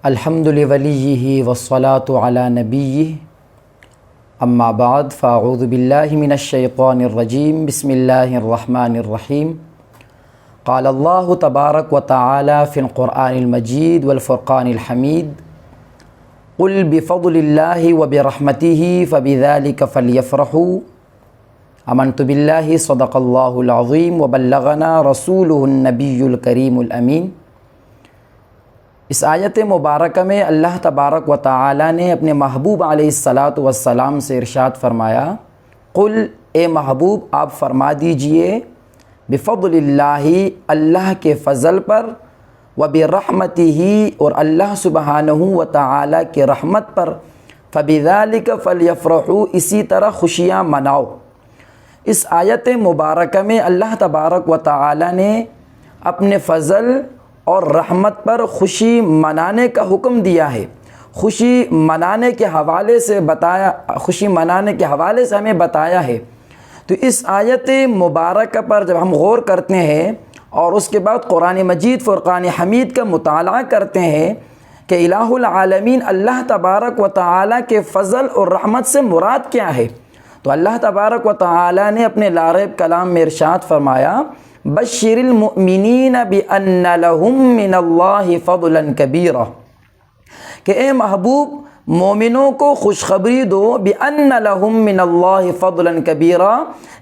الحمد لولیہ والصلاة علی نبیہ اما بعد فاعوذ باللہ من الشیطان الرجیم بسم اللہ الرحمن الرحیم قال اللہ تبارک و تعالی فی القرآن المجید والفرقان الحمید قل بفضل اللہ وبرحمتہ فبذلک فلیفرحوا آمنت باللہ صدق اللہ العظیم وبلغنا رسولہ النبی الکریم الامین۔ اس آیت مبارکہ میں اللہ تبارک و تعالی نے اپنے محبوب علیہ الصلاۃ والسلام سے ارشاد فرمایا، قل اے محبوب آپ فرما دیجئے، بفضل اللہ اللہ کے فضل پر، وبرحمتہ اور اللہ سبحانہ و تعالی کے رحمت پر، فبذلک فلیفرحوا اسی طرح خوشیاں مناؤ۔ اس آیت مبارکہ میں اللہ تبارک و تعالی نے اپنے فضل اور رحمت پر خوشی منانے کا حکم دیا ہے۔ خوشی منانے کے حوالے سے ہمیں بتایا ہے۔ تو اس آیت مبارکہ پر جب ہم غور کرتے ہیں اور اس کے بعد قرآن مجید فرقان حمید کا مطالعہ کرتے ہیں کہ الہ العالمین اللہ تبارک و تعالی کے فضل اور رحمت سے مراد کیا ہے، تو اللہ تبارک و تعالی نے اپنے لاریب کلام میں ارشاد فرمایا، بشر المؤمنین بان لہم من اللہ فضلا کبیرا، کہ اے محبوب مومنوں کو خوشخبری دو بان لہم من اللہ فضلا کبیرا،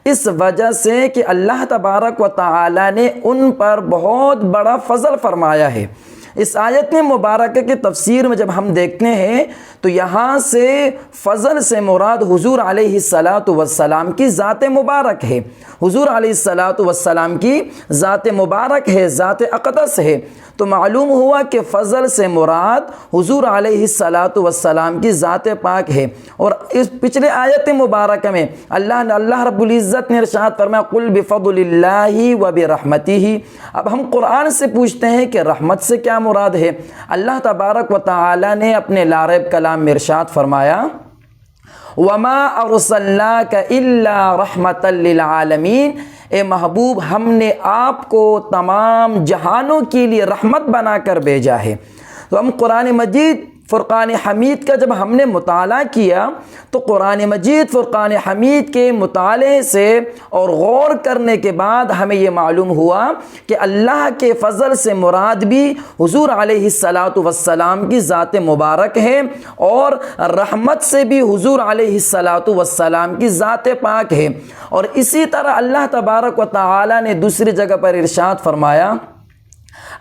اس وجہ سے کہ اللہ تبارک و تعالی نے ان پر بہت بڑا فضل فرمایا ہے۔ اس آیت مبارکہ کی تفسیر میں جب ہم دیکھتے ہیں تو یہاں سے فضل سے مراد حضور علیہ الصلاۃ والسلام کی ذات مبارک ہے۔ حضور علیہ الصلاۃ والسلام کی ذات مبارک ہے، ذات اقدس ہے۔ تو معلوم ہوا کہ فضل سے مراد حضور علیہ الصلاۃ والسلام کی ذات پاک ہے۔ اور اس پچھلے آیت مبارکہ میں اللہ رب العزت نے ارشاد فرمایا، قل بفضل اللہ وبرحمتہ۔ اب ہم قرآن سے پوچھتے ہیں کہ رحمت سے کیا مراد ہے؟ اللہ تبارک و تعالی نے اپنے لاریب کلام میں ارشاد فرمایا، وما ارسلناک الا رحمۃ للعالمین، اے محبوب ہم نے آپ کو تمام جہانوں کے لیے رحمت بنا کر بھیجا ہے۔ تو ہم قرآن مجید فرقان حمید کا جب ہم نے مطالعہ کیا تو قرآن مجید فرقان حمید کے مطالعے سے اور غور کرنے کے بعد ہمیں یہ معلوم ہوا کہ اللہ کے فضل سے مراد بھی حضور علیہ الصلاۃ والسلام کی ذات مبارک ہے، اور رحمت سے بھی حضور علیہ الصلاۃ والسلام کی ذات پاک ہے۔ اور اسی طرح اللہ تبارک و تعالی نے دوسری جگہ پر ارشاد فرمایا،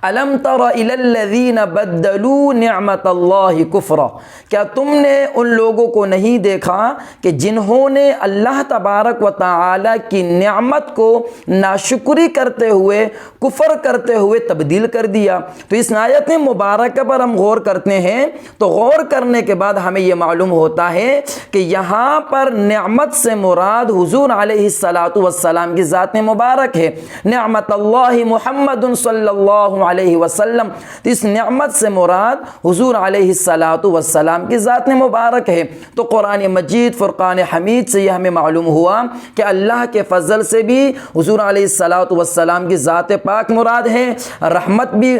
الم تر الی الذین بدلوا نعمت اللہ کفرا، کیا تم نے ان لوگوں کو نہیں دیکھا کہ جنہوں نے اللہ تبارک و تعالی کی نعمت کو ناشکری کرتے ہوئے، کفر کرتے ہوئے تبدیل کر دیا۔ تو اس آیت مبارکہ پر ہم غور کرتے ہیں تو غور کرنے کے بعد ہمیں یہ معلوم ہوتا ہے کہ یہاں پر نعمت سے مراد حضور علیہ الصلاۃ والسلام کی ذات مبارک ہے۔ نعمت اللہ محمد صلی اللہ علیہ وسلم، تو اس نعمت سے مراد حضور علیہ الصلاۃ والسلام کی ذات مبارک ہے۔ تو قرآن مجید فرقان حمید سے یہ ہمیں معلوم ہوا کہ اللہ کے فضل سے بھی حضور علیہ الصلاۃ والسلام کی ذات پاک مراد ہے، رحمت بھی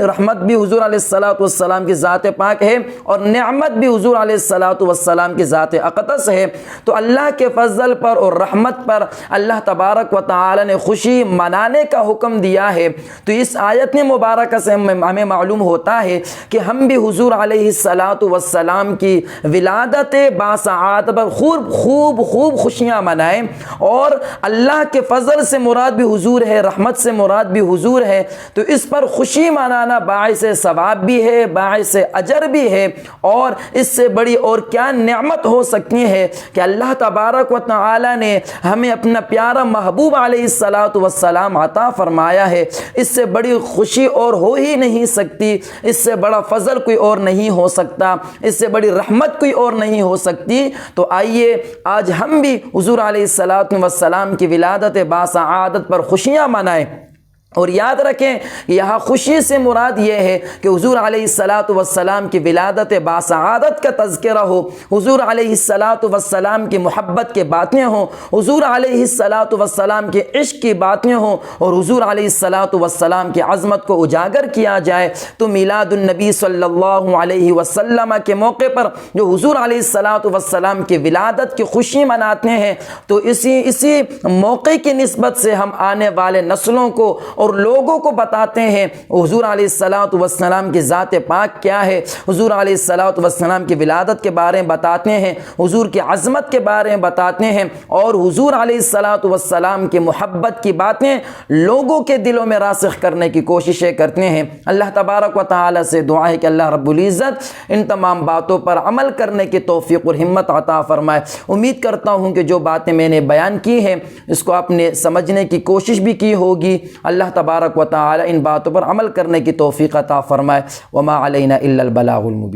حضور علیہ الصلاۃ والسلام کی ذات پاک ہے، اور نعمت بھی حضور علیہ الصلاۃ والسلام کی ذات اقدس ہے۔ تو اللہ کے فضل پر اور رحمت پر اللہ تبارک و تعالی نے خوشی منانے کا حکم دیا ہے۔ تو اس آیت مبارکہ سے ہمیں معلوم ہوتا ہے کہ ہم بھی حضور علیہ الصلاۃ والسلام کی ولادت باسعادت پر خوب خوشیاں منائیں، اور اللہ کے فضل سے مراد بھی حضور ہے، رحمت سے مراد بھی حضور ہے۔ تو اس پر خوشی منانا باعث ثواب بھی ہے، باعث اجر بھی ہے، اور اس سے بڑی اور کیا نعمت ہو سکتی ہے کہ اللہ تبارک و تعالی نے ہمیں اپنا پیارا محبوب علیہ الصلاۃ والسلام عطا فرمایا ہے۔ اس سے بڑی خوشی اور ہو ہی نہیں سکتی، اس سے بڑا فضل کوئی اور نہیں ہو سکتا، اس سے بڑی رحمت کوئی اور نہیں ہو سکتی۔ تو آئیے آج ہم بھی حضور علیہ الصلاۃ والسلام کی ولادت باسعادت پر خوشیاں منائیں، اور یاد رکھیں کہ یہاں خوشی سے مراد یہ ہے کہ حضور علیہ الصلاۃ والسلام کی ولادت باسعادت کا تذکرہ ہو، حضور علیہ الصلاۃ والسلام کی محبت کے باتیں ہوں، حضور علیہ الصلاۃ والسلام کے عشق کی باتیں ہوں، اور حضور علیہ الصلاۃ والسلام کی عظمت کو اجاگر کیا جائے۔ تو میلاد النبی صلی اللہ علیہ وسلم کے موقع پر جو حضور علیہ الصلاۃ والسلام کی ولادت کی خوشی مناتے ہیں، تو اسی موقع کی نسبت سے ہم آنے والے نسلوں کو اور لوگوں کو بتاتے ہیں حضور علیہ الصلاۃ والسلام کی ذات پاک کیا ہے، حضور علیہ الصلاۃ والسلام کی ولادت کے بارے میں بتاتے ہیں، حضور کی عظمت کے بارے میں بتاتے ہیں، اور حضور علیہ الصلاۃ والسلام کی محبت کی باتیں لوگوں کے دلوں میں راسخ کرنے کی کوششیں کرتے ہیں۔ اللہ تبارک و تعالی سے دعا ہے کہ اللہ رب العزت ان تمام باتوں پر عمل کرنے کی توفیق اور ہمت عطا فرمائے۔ امید کرتا ہوں کہ جو باتیں میں نے بیان کی ہیں اس کو آپ نے سمجھنے کی کوشش بھی کی ہوگی۔ اللہ تبارک و تعالی ان باتوں پر عمل کرنے کی توفیق عطا فرمائے۔ وما علینا الا البلاغ المبین۔